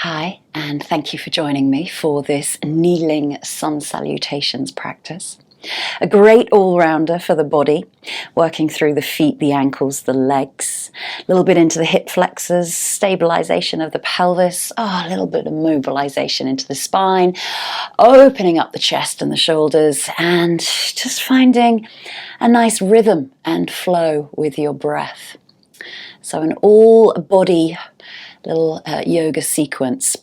Hi, and thank you for joining me for this kneeling sun salutations practice. A great all-rounder for the body, working through the feet, the ankles, the legs, a little bit into the hip flexors, stabilization of the pelvis, a little bit of mobilization into the spine, opening up the chest and the shoulders, and just finding a nice rhythm and flow with your breath. So an all-body little yoga sequence.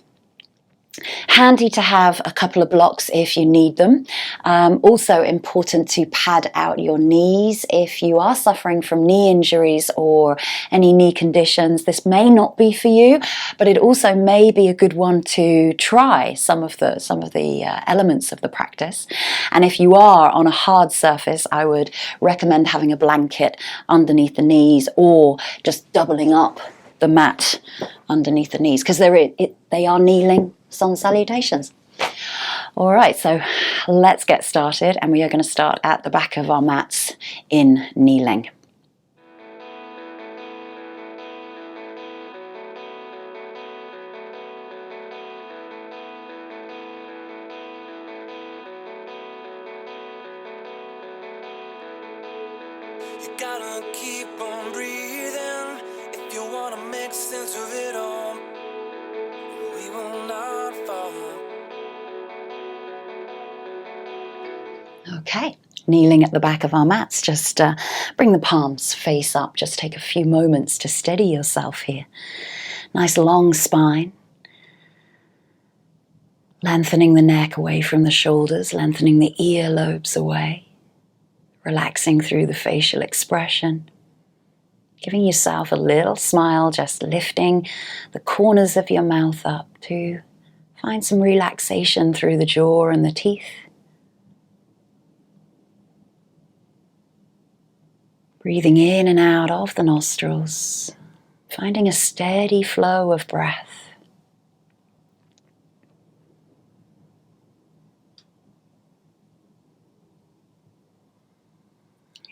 Handy to have a couple of blocks if you need them. Also important to pad out your knees if you are suffering from knee injuries or any knee conditions. This may not be for you, but it also may be a good one to try some of the elements of the practice. And if you are on a hard surface, I would recommend having a blanket underneath the knees or just doubling up the mat underneath the knees, because they are kneeling sun salutations. All right, so let's get started, and we are going to start at the back of our mats in kneeling. You gotta keep on breathing if you wanna make sense of it all. We will not fall. Okay, kneeling at the back of our mats, just bring the palms face up. Just take a few moments to steady yourself here. Nice long spine. Lengthening the neck away from the shoulders, lengthening the earlobes away. Relaxing through the facial expression. Giving yourself a little smile, just lifting the corners of your mouth up to find some relaxation through the jaw and the teeth. Breathing in and out of the nostrils, finding a steady flow of breath.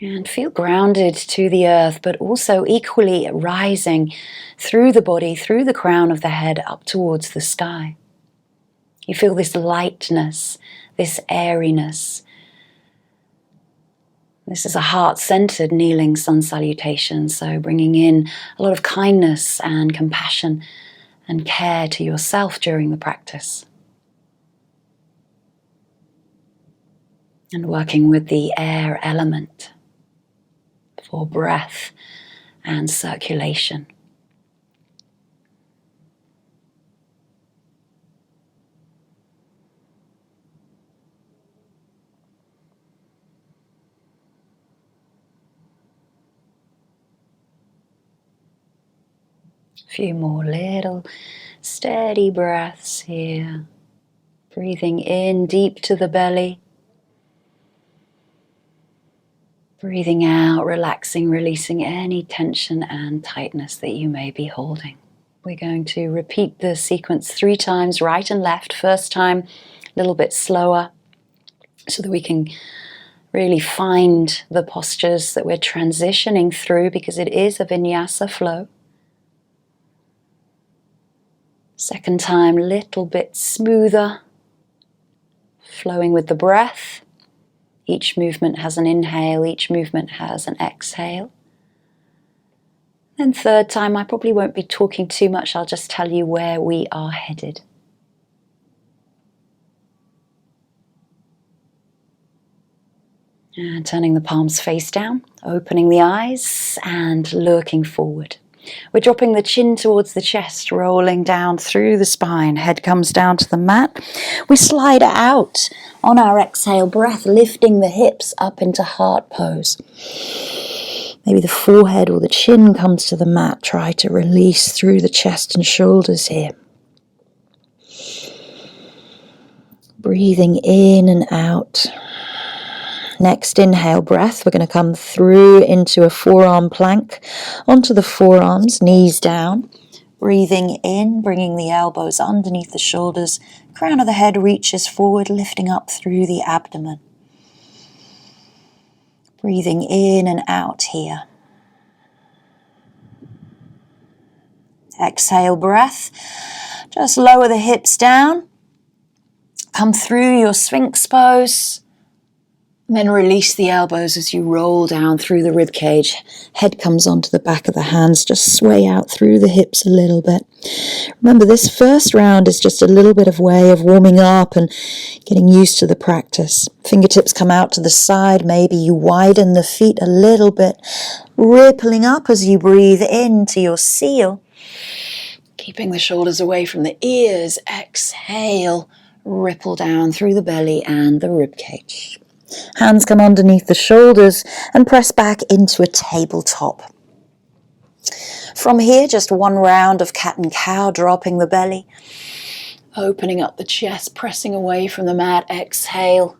And feel grounded to the earth, but also equally rising through the body, through the crown of the head, up towards the sky. You feel this lightness, this airiness. This is a heart-centered kneeling sun salutation, so bringing in a lot of kindness and compassion and care to yourself during the practice. And working with the air element for breath and circulation. A few more little steady breaths here. Breathing in deep to the belly. Breathing out, relaxing, releasing any tension and tightness that you may be holding. We're going to repeat the sequence 3 times, right and left. First time, a little bit slower, so that we can really find the postures that we're transitioning through, because it is a vinyasa flow. Second time, a little bit smoother, flowing with the breath. Each movement has an inhale, each movement has an exhale. Then third time, I probably won't be talking too much, I'll just tell you where we are headed. And turning the palms face down, opening the eyes and looking forward. We're dropping the chin towards the chest, rolling down through the spine. Head comes down to the mat. We slide out on our exhale breath, lifting the hips up into heart pose. Maybe the forehead or the chin comes to the mat. Try to release through the chest and shoulders here. Breathing in and out. Next inhale breath, we're going to come through into a forearm plank, onto the forearms, knees down. Breathing in, bringing the elbows underneath the shoulders, crown of the head reaches forward, lifting up through the abdomen. Breathing in and out here. Exhale breath, Just lower the hips down. Come through your Sphinx pose. And then release the elbows as you roll down through the rib cage. Head comes onto the back of the hands. Just sway out through the hips a little bit. Remember, this first round is just a little bit of way of warming up and getting used to the practice. Fingertips come out to the side. Maybe you widen the feet a little bit, rippling up as you breathe into your seal. Keeping the shoulders away from the ears. Exhale, ripple down through the belly and the rib cage. Hands come underneath the shoulders and press back into a tabletop. From here, just one round of cat and cow, dropping the belly, opening up the chest, pressing away from the mat. Exhale,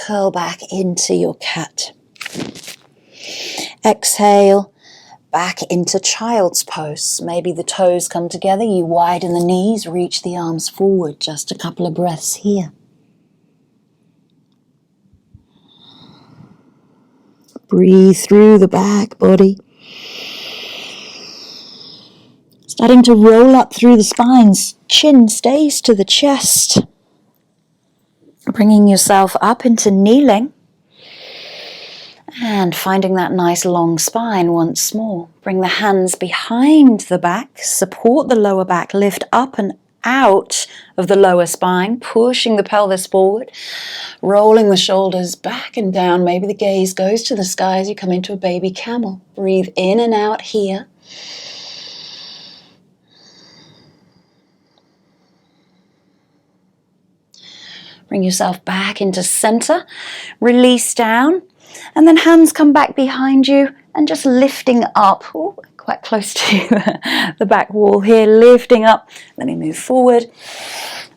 curl back into your cat. Exhale, back into child's pose. Maybe the toes come together, you widen the knees, reach the arms forward. Just a couple of breaths here. Breathe through the back body. Starting to roll up through the spines. Chin stays to the chest. Bringing yourself up into kneeling. And finding that nice long spine once more. Bring the hands behind the back. Support the lower back. Lift up and out of the lower spine. Pushing the pelvis forward. Rolling the shoulders back and down. Maybe the gaze goes to the sky as you come into a baby camel. Breathe in and out here. Bring yourself back into center. Release down. And then hands come back behind you and just lifting up. Ooh, quite close to the back wall here. Lifting up. Let me move forward.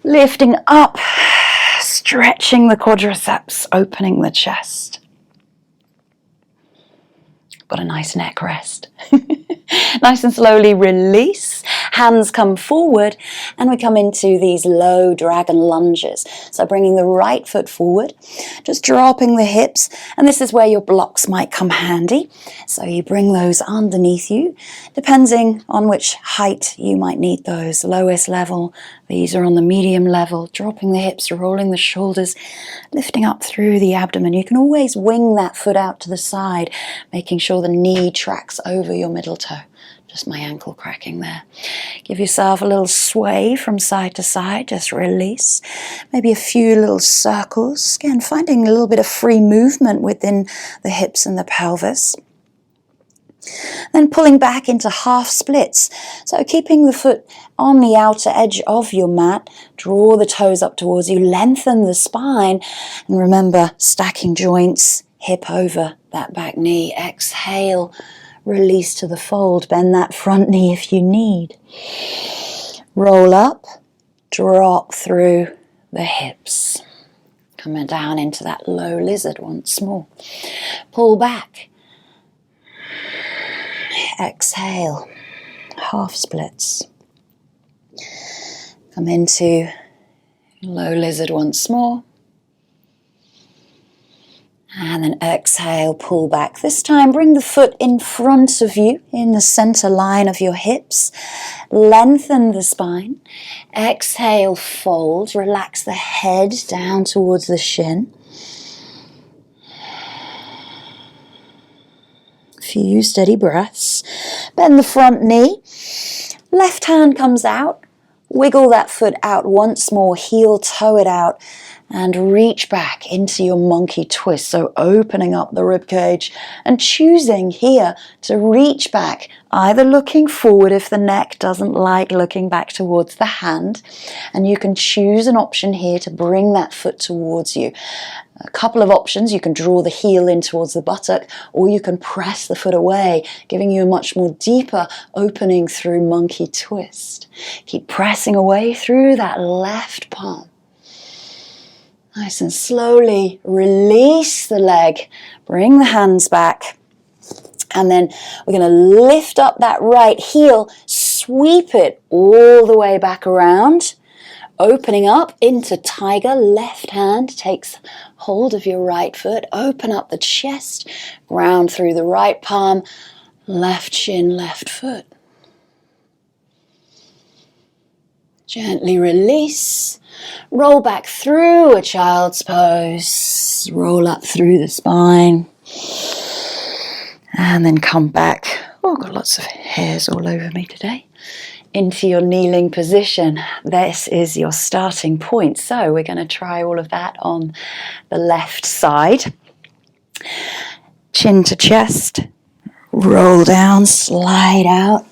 Lifting up. Stretching the quadriceps, opening the chest. Got a nice neck rest. Nice and slowly release. Hands come forward and we come into these low dragon lunges. So bringing the right foot forward, just dropping the hips. And this is where your blocks might come handy. So you bring those underneath you, depending on which height you might need those. Lowest level, these are on the medium level. Dropping the hips, rolling the shoulders, lifting up through the abdomen. You can always wing that foot out to the side, making sure the knee tracks over your middle toe. Just my ankle cracking there. Give yourself a little sway from side to side. Just release. Maybe a few little circles. Again, finding a little bit of free movement within the hips and the pelvis. Then pulling back into half splits. So keeping the foot on the outer edge of your mat. Draw the toes up towards you. Lengthen the spine. And remember, stacking joints, hip over that back knee. Exhale. Release to the fold. Bend that front knee if you need. Roll up. Drop through the hips. Coming down into that low lizard once more. Pull back. Exhale. Half splits. Come into low lizard once more. And then exhale, pull back. This time, bring the foot in front of you in the center line of your hips. Lengthen the spine. Exhale, fold. Relax the head down towards the shin. Few steady breaths. Bend the front knee. Left hand comes out. Wiggle that foot out once more. Heel, toe it out. And reach back into your monkey twist. So opening up the rib cage and choosing here to reach back, either looking forward if the neck doesn't like looking back towards the hand. And you can choose an option here to bring that foot towards you. A couple of options. You can draw the heel in towards the buttock, or you can press the foot away, giving you a much more deeper opening through monkey twist. Keep pressing away through that left palm. Nice and slowly release the leg, bring the hands back, and then we're going to lift up that right heel, sweep it all the way back around, opening up into tiger. Left hand takes hold of your right foot, open up the chest, ground through the right palm, left shin, left foot. Gently release. Roll back through a child's pose. Roll up through the spine. And then come back. Oh, I've got lots of hairs all over me today. Into your kneeling position. This is your starting point. So we're going to try all of that on the left side. Chin to chest. Roll down, slide out.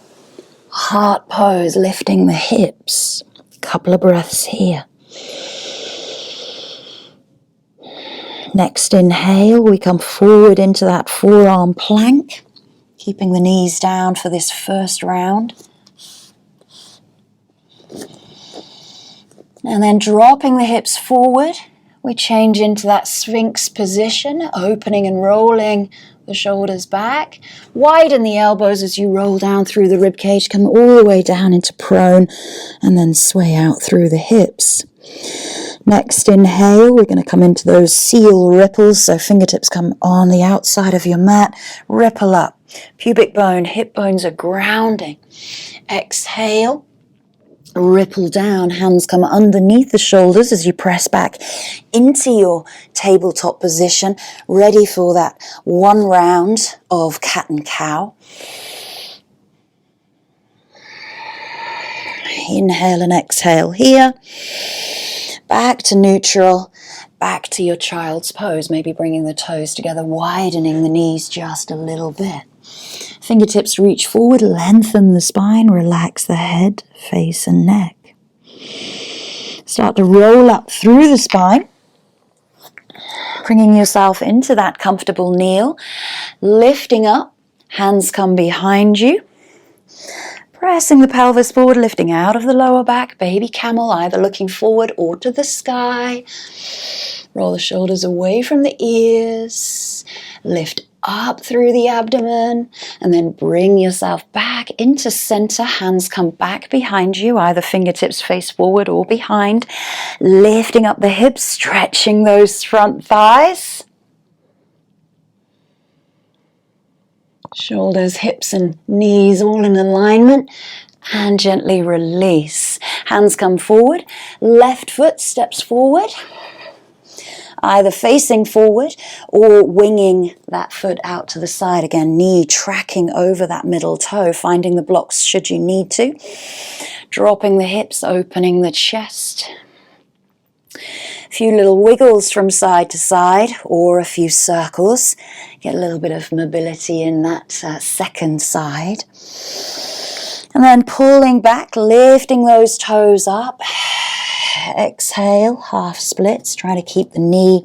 Heart pose, lifting the hips. Couple of breaths here. Next inhale, we come forward into that forearm plank, keeping the knees down for this first round. And then dropping the hips forward, we change into that Sphinx position, opening and rolling the shoulders back. Widen the elbows as you roll down through the rib cage, come all the way down into prone, and then sway out through the hips. Next inhale, we're going to come into those seal ripples, so fingertips come on the outside of your mat, ripple up, pubic bone, hip bones are grounding. Exhale, ripple down, hands come underneath the shoulders as you press back into your tabletop position, ready for that one round of cat and cow. Inhale and exhale here. Back to neutral, back to your child's pose, maybe bringing the toes together, widening the knees just a little bit. Fingertips reach forward, lengthen the spine, relax the head, face and neck. Start to roll up through the spine, bringing yourself into that comfortable kneel, lifting up, hands come behind you. Pressing the pelvis forward, lifting out of the lower back, baby camel, either looking forward or to the sky. Roll the shoulders away from the ears. Lift up through the abdomen and then bring yourself back into center. Hands come back behind you, either fingertips face forward or behind. Lifting up the hips, stretching those front thighs. Shoulders, hips and knees all in alignment, and gently release. Hands come forward, left foot steps forward, either facing forward or winging that foot out to the side. Again, knee tracking over that middle toe, finding the blocks should you need to. Dropping the hips, opening the chest. A few little wiggles from side to side or a few circles. Get a little bit of mobility in that second side. And then pulling back, lifting those toes up. Exhale, half splits. Try to keep the knee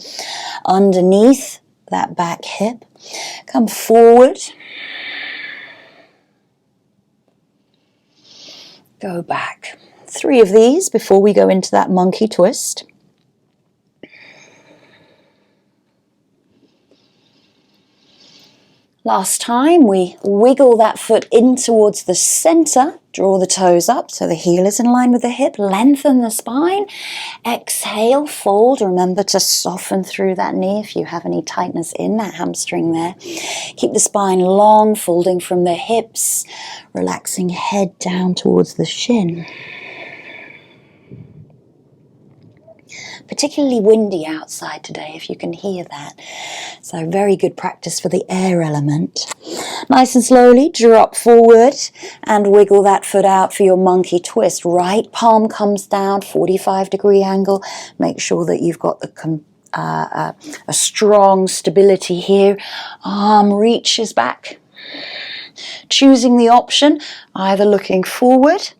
underneath that back hip. Come forward. Go back. 3 of these before we go into that monkey twist. Last time, we wiggle that foot in towards the center, draw the toes up so the heel is in line with the hip, lengthen the spine. Exhale, fold. Remember to soften through that knee if you have any tightness in that hamstring there. Keep the spine long, folding from the hips, relaxing head down towards the shin. Particularly windy outside today, if you can hear that. So very good practice for the air element. Nice and slowly drop forward and wiggle that foot out for your monkey twist. Right palm comes down, 45-degree angle. Make sure that you've got a strong stability here. Arm reaches back. Choosing the option, either looking forward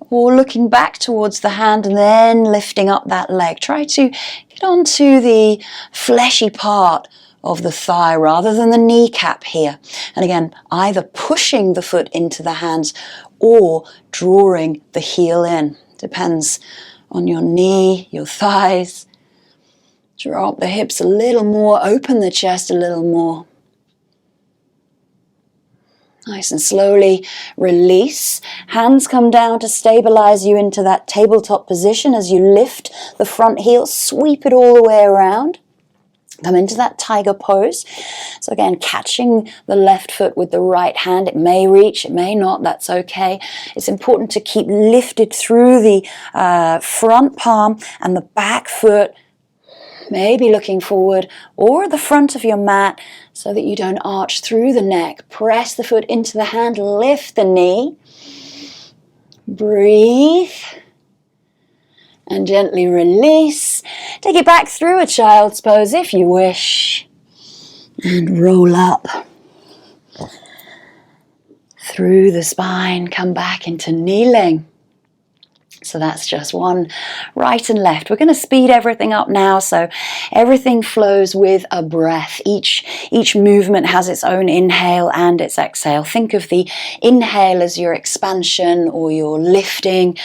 or looking back towards the hand and then lifting up that leg. Try to get onto the fleshy part of the thigh rather than the kneecap here. And again, either pushing the foot into the hands or drawing the heel in. Depends on your knee, your thighs. Drop the hips a little more, open the chest a little more. Nice and slowly release. Hands come down to stabilize you into that tabletop position as you lift the front heel, sweep it all the way around. Come into that tiger pose. So again, catching the left foot with the right hand. It may reach, it may not, that's okay. It's important to keep lifted through the front palm and the back foot, maybe looking forward or the front of your mat so that you don't arch through the neck. Press the foot into the hand, lift the knee. Breathe. And gently release. Take it back through a child's pose if you wish. And roll up. Through the spine, come back into kneeling. So that's just one right and left. We're going to speed everything up now so everything flows with a breath. Each movement has its own inhale and its exhale. Think of the inhale as your expansion or your lifting,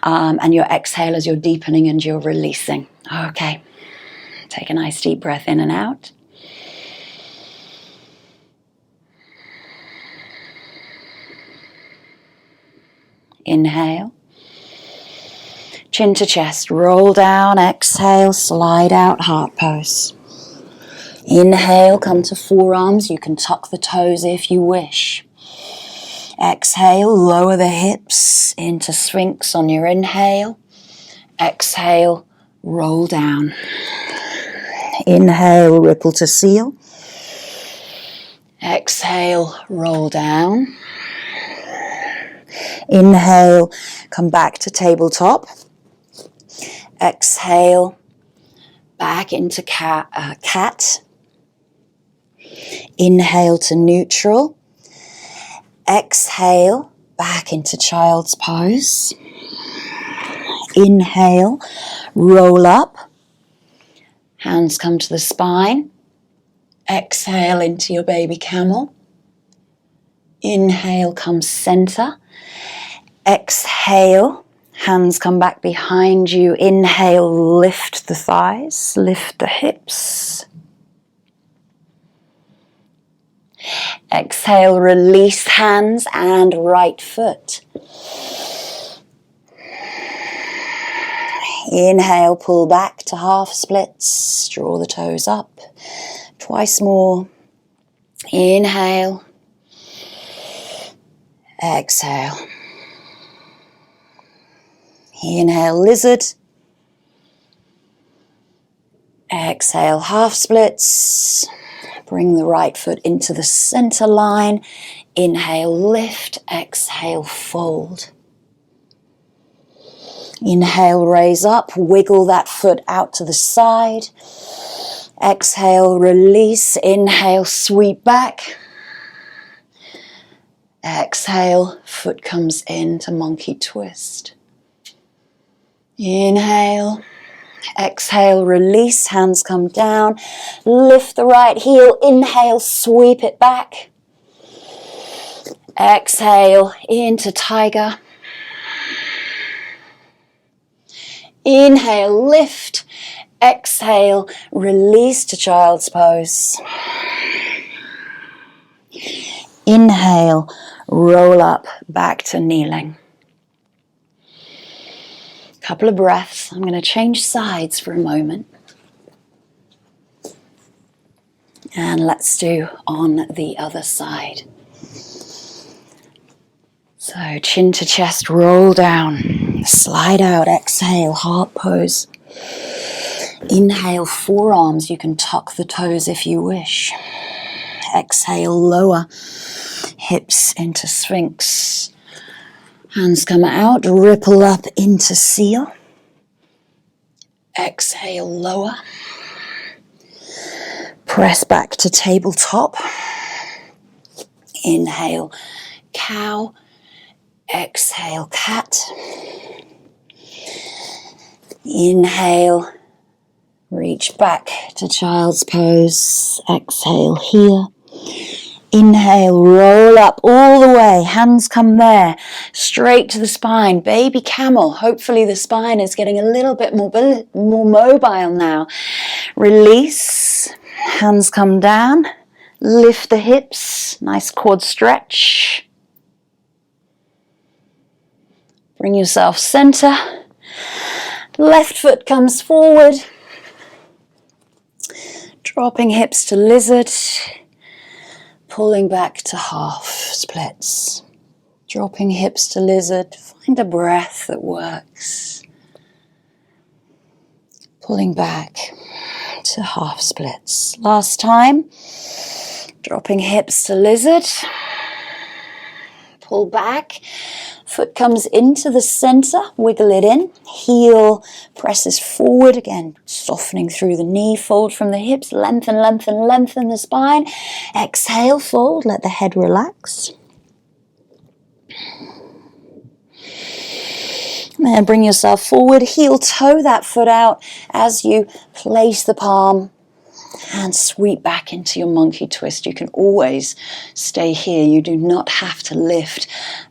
and your exhale as your deepening and your releasing. Okay, take a nice deep breath in and out. Inhale. Chin to chest, roll down, exhale, slide out, heart pose. Inhale, come to forearms. You can tuck the toes if you wish. Exhale, lower the hips into Sphinx on your inhale. Exhale, roll down. Inhale, ripple to seal. Exhale, roll down. Inhale, come back to tabletop. Exhale, back into cat. Inhale to neutral. Exhale, back into child's pose. Inhale, roll up. Hands come to the spine. Exhale into your baby camel. Inhale, come center. Exhale, hands come back behind you. Inhale, lift the thighs, lift the hips. Exhale, release hands and right foot. Inhale, pull back to half splits. Draw the toes up. Twice more. Inhale. Exhale. Inhale, lizard. Exhale, half splits. Bring the right foot into the center line. Inhale, lift. Exhale, fold. Inhale, raise up. Wiggle that foot out to the side. Exhale, release. Inhale, sweep back. Exhale, foot comes into monkey twist. Inhale. Exhale, release, hands come down. Lift the right heel. Inhale, sweep it back. Exhale, into tiger. Inhale, lift. Exhale, release to child's pose. Inhale, roll up, back to kneeling. Couple of breaths. I'm going to change sides for a moment. And let's do on the other side. So chin to chest, roll down, slide out, exhale, heart pose. Inhale, forearms, you can tuck the toes if you wish. Exhale, lower, hips into Sphinx. Hands come out, ripple up into seal. Exhale, lower. Press back to tabletop. Inhale, cow. Exhale, cat. Inhale, reach back to child's pose. Exhale here. Inhale, roll up all the way. Hands come there, straight to the spine. Baby camel. Hopefully the spine is getting a little bit more mobile now. Release. Hands come down. Lift the hips. Nice quad stretch. Bring yourself center. Left foot comes forward. Dropping hips to lizard, pulling back to half splits. Dropping hips to lizard, find a breath that works. Pulling back to half splits. Last time, dropping hips to lizard, pull back. Foot comes into the center, wiggle it in. Heel presses forward, again, softening through the knee. Fold from the hips, lengthen, lengthen, lengthen the spine. Exhale, fold, let the head relax. And then bring yourself forward, heel toe that foot out as you place the palm and sweep back into your monkey twist. You can always stay here. You do not have to lift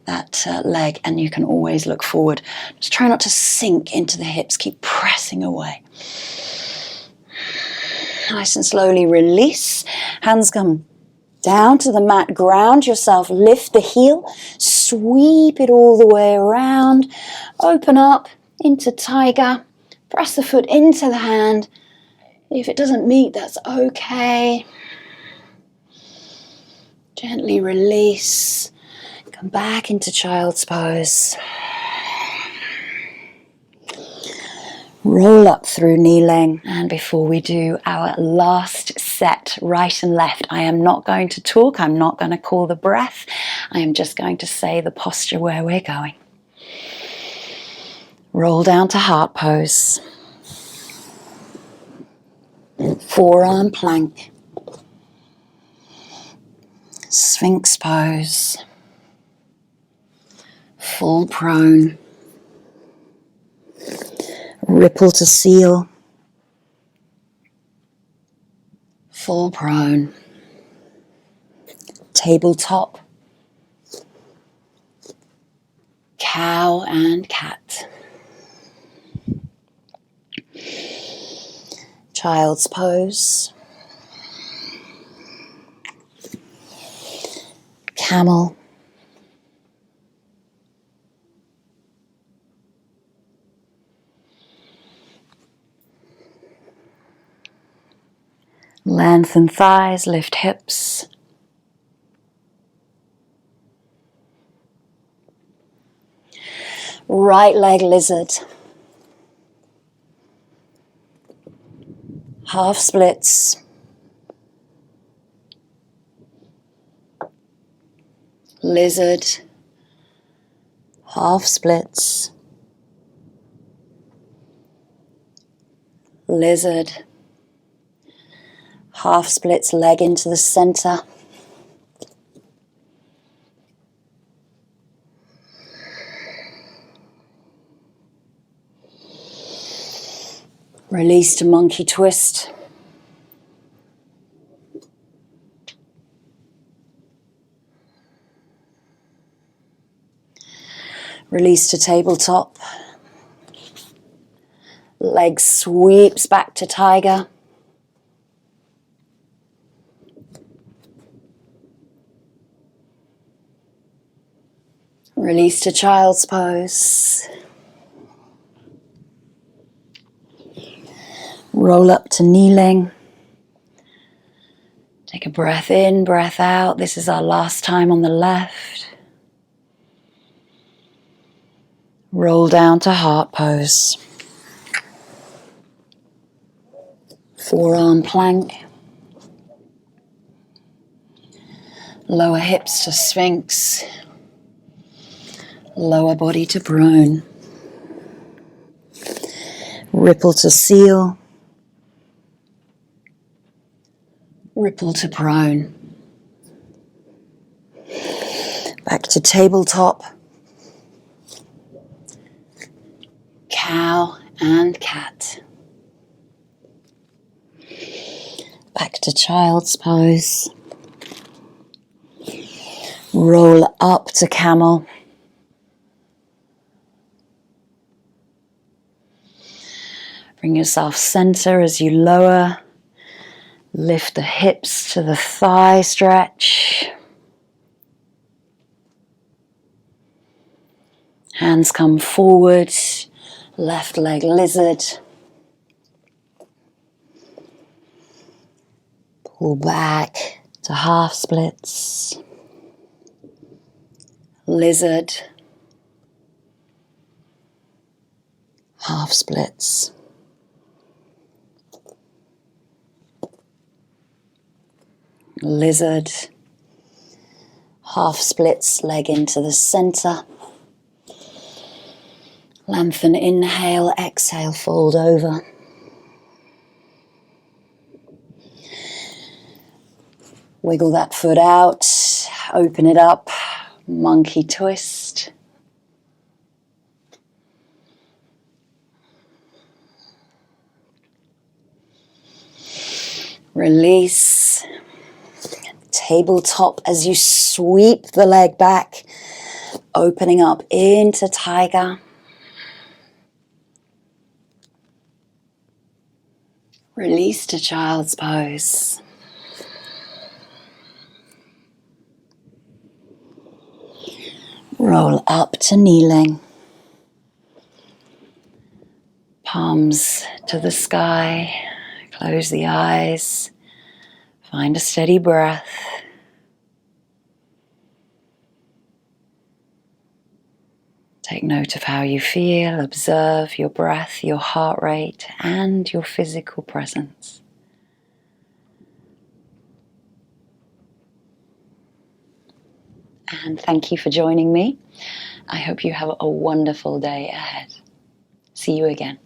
that leg, and you can always look forward. Just try not to sink into the hips. Keep pressing away. Nice and slowly release. Hands come down to the mat. Ground yourself. Lift the heel. Sweep it all the way around. Open up into tiger. Press the foot into the hand. If it doesn't meet, that's okay. Gently release. Come back into child's pose. Roll up through kneeling. And before we do our last set, right and left, I am not going to talk. I'm not going to call the breath. I am just going to say the posture where we're going. Roll down to heart pose. Forearm plank. Sphinx pose. Full prone. Ripple to seal. Full prone. Tabletop. Cow and cat. Child's pose. Camel. Lengthen thighs, lift hips. Right leg lizard. Half splits. Lizard. Half splits. Lizard. Half splits, leg into the center. Release to monkey twist. Release to tabletop. Leg sweeps back to tiger. Release to child's pose. Roll up to kneeling. Take a breath in, breath out. This is our last time on the left. Roll down to heart pose. Forearm plank. Lower hips to sphinx. Lower body to prone. Ripple to seal. Ripple to prone. Back to tabletop. Cow and cat. Back to child's pose. Roll up to camel. Bring yourself center as you lower. Lift the hips to the thigh stretch. Hands come forward. Left leg lizard. Pull back to half splits, lizard, half splits, lizard, half splits, leg into the center. Lengthen, inhale, exhale, fold over. Wiggle that foot out, open it up, monkey twist. Release. Tabletop as you sweep the leg back, opening up into tiger. Release to child's pose. Roll up to kneeling. Palms to the sky. Close the eyes. Find a steady breath. Take note of how you feel. Observe your breath, your heart rate, and your physical presence. And thank you for joining me. I hope you have a wonderful day ahead. See you again.